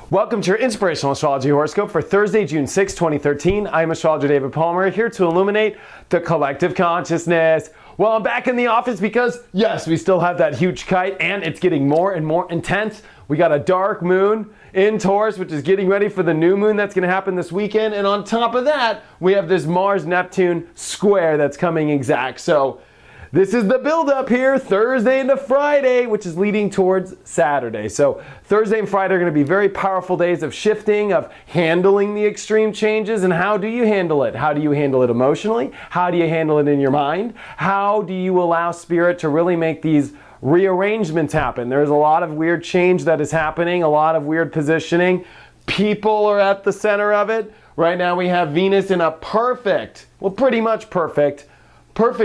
Welcome to your Inspirational Astrology Horoscope for Thursday, June 6, 2013. I'm astrologer David Palmer, here to illuminate the collective consciousness. Well, I'm back in the office because, yes, we still have that huge kite, and it's getting more and more intense. We got a dark moon in Taurus, which is getting ready for the new moon that's going to happen this weekend. And on top of that, we have this Mars-Neptune square that's coming exact. So this is the build-up here, Thursday into Friday, which is leading towards Saturday. So Thursday and Friday are going to be very powerful days of shifting, of handling the extreme changes. And how do you handle it? How do you handle it emotionally? How do you handle it in your mind? How do you allow spirit to really make these rearrangements happen? There's a lot of weird change that is happening, a lot of weird positioning. People are at the center of it. Right now we have Venus in a perfect, well, pretty much perfect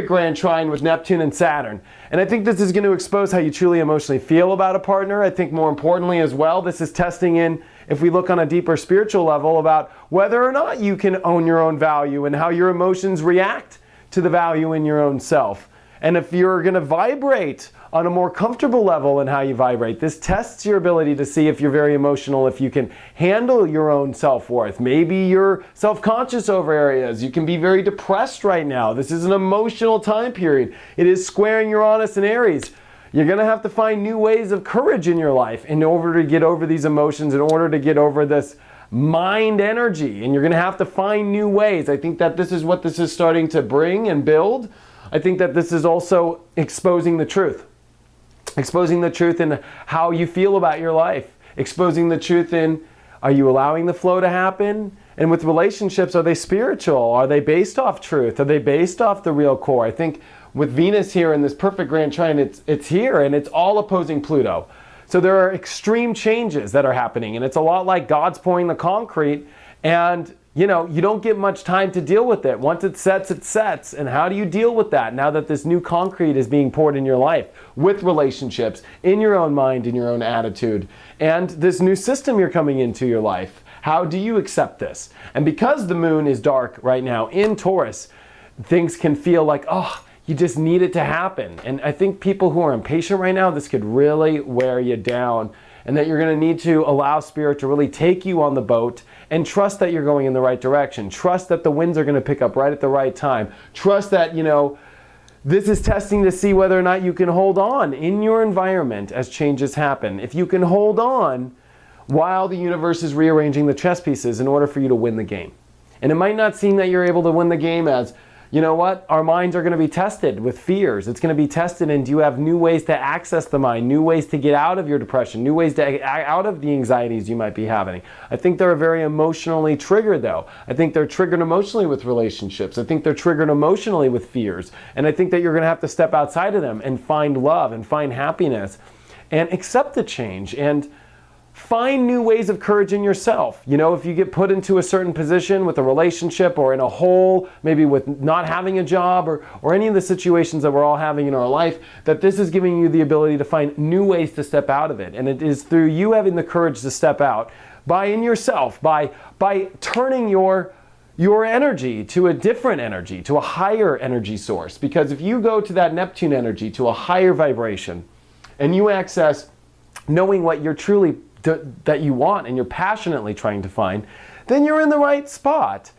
grand trine with Neptune and Saturn. And I think this is going to expose how you truly emotionally feel about a partner. I think more importantly as well, this is testing in, if we look on a deeper spiritual level, about whether or not you can own your own value and how your emotions react to the value in your own self. And if you're going to vibrate on a more comfortable level in how you vibrate, this tests your ability to see if you're very emotional, if you can handle your own self-worth. Maybe you're self-conscious over areas. You can be very depressed right now. This is an emotional time period. It is squaring Uranus and Aries. You're going to have to find new ways of courage in your life in order to get over these emotions, in order to get over this mind energy. And you're going to have to find new ways. I think that this is what this is starting to bring and build. I think that this is also exposing the truth. Exposing the truth in how you feel about your life. Exposing the truth in, are you allowing the flow to happen? And with relationships, are they spiritual? Are they based off truth? Are they based off the real core? I think with Venus here in this perfect grand trine, it's here and it's all opposing Pluto. So there are extreme changes that are happening, and it's a lot like God's pouring the concrete, and you don't get much time to deal with it. Once it sets, it sets. And how do you deal with that now that this new concrete is being poured in your life, with relationships, in your own mind, in your own attitude, and this new system you're coming into your life? How do you accept this? And because the moon is dark right now in Taurus, things can feel like, oh, you just need it to happen. And I think people who are impatient right now, this could really wear you down. And that you're going to need to allow spirit to really take you on the boat and trust that you're going in the right direction. Trust that the winds are going to pick up right at the right time. Trust that, this is testing to see whether or not you can hold on in your environment as changes happen. If you can hold on while the universe is rearranging the chess pieces in order for you to win the game. And it might not seem that you're able to win the game as, our minds are going to be tested with fears. It's going to be tested, and do you have new ways to access the mind, new ways to get out of your depression, new ways to get out of the anxieties you might be having. I think they're very emotionally triggered, though. I think they're triggered emotionally with relationships. I think they're triggered emotionally with fears. And I think that you're going to have to step outside of them and find love and find happiness and accept the change and find new ways of courage in yourself. If you get put into a certain position with a relationship or in a hole, maybe with not having a job or any of the situations that we're all having in our life, that this is giving you the ability to find new ways to step out of it. And it is through you having the courage to step out in yourself, by turning your energy to a different energy, to a higher energy source. Because if you go to that Neptune energy, to a higher vibration, and you access knowing what you're truly that you want and you're passionately trying to find, then you're in the right spot.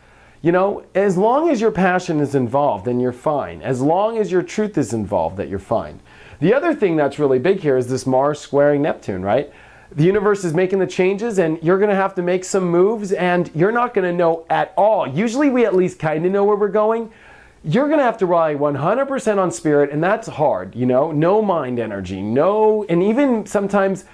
As long as your passion is involved, then you're fine. As long as your truth is involved, that you're fine. The other thing that's really big here is this Mars squaring Neptune, right? The universe is making the changes, and you're going to have to make some moves, and you're not going to know at all. Usually we at least kind of know where we're going. You're going to have to rely 100% on spirit, and that's hard, no mind energy, and even sometimes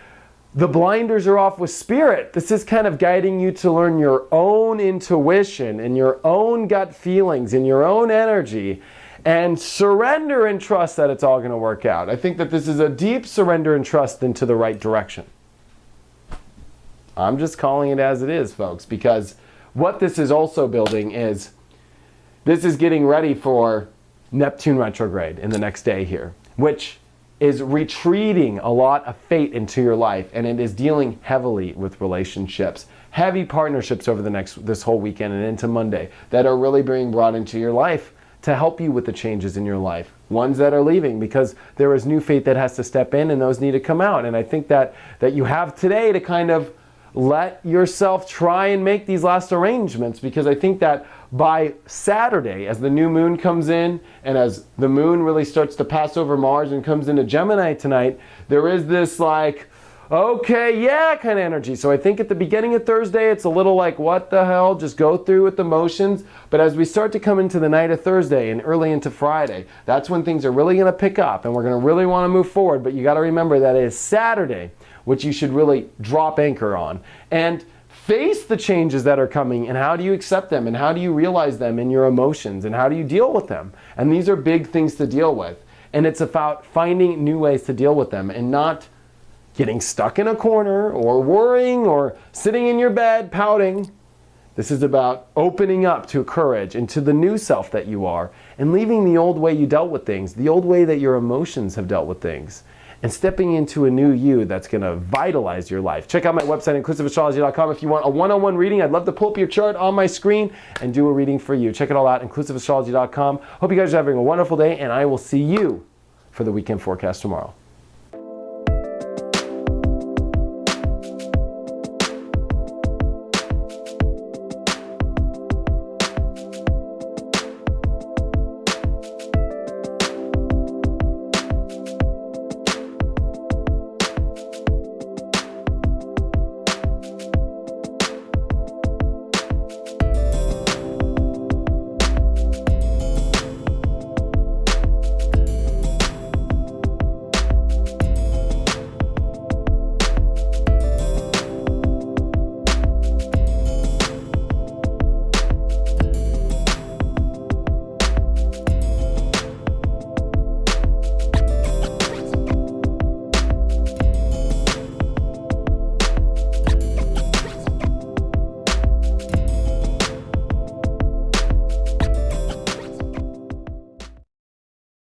the blinders are off with spirit. This is kind of guiding you to learn your own intuition and your own gut feelings and your own energy, and surrender and trust that it's all going to work out. I think that this is a deep surrender and trust into the right direction. I'm just calling it as it is, folks, because what this is also building is, this is getting ready for Neptune retrograde in the next day here, which is retreating a lot of fate into your life, and it is dealing heavily with relationships, heavy partnerships over this whole weekend and into Monday that are really being brought into your life to help you with the changes in your life. Ones that are leaving because there is new fate that has to step in, and those need to come out. And I think that you have today to kind of let yourself try and make these last arrangements, because I think that by Saturday, as the new moon comes in and as the moon really starts to pass over Mars and comes into Gemini tonight, there is this like, okay, yeah, kind of energy. So I think at the beginning of Thursday, it's a little like, what the hell, just go through with the motions. But as we start to come into the night of Thursday and early into Friday, that's when things are really going to pick up and we're going to really want to move forward. But you got to remember that it is Saturday, which you should really drop anchor on and face the changes that are coming. And how do you accept them? And how do you realize them in your emotions? And how do you deal with them? And these are big things to deal with. And it's about finding new ways to deal with them and not getting stuck in a corner or worrying or sitting in your bed pouting. This is about opening up to courage and to the new self that you are and leaving the old way you dealt with things, the old way that your emotions have dealt with things, and stepping into a new you that's going to vitalize your life. Check out my website, inclusiveastrology.com. If you want a one-on-one reading, I'd love to pull up your chart on my screen and do a reading for you. Check it all out, inclusiveastrology.com. Hope you guys are having a wonderful day, and I will see you for the weekend forecast tomorrow.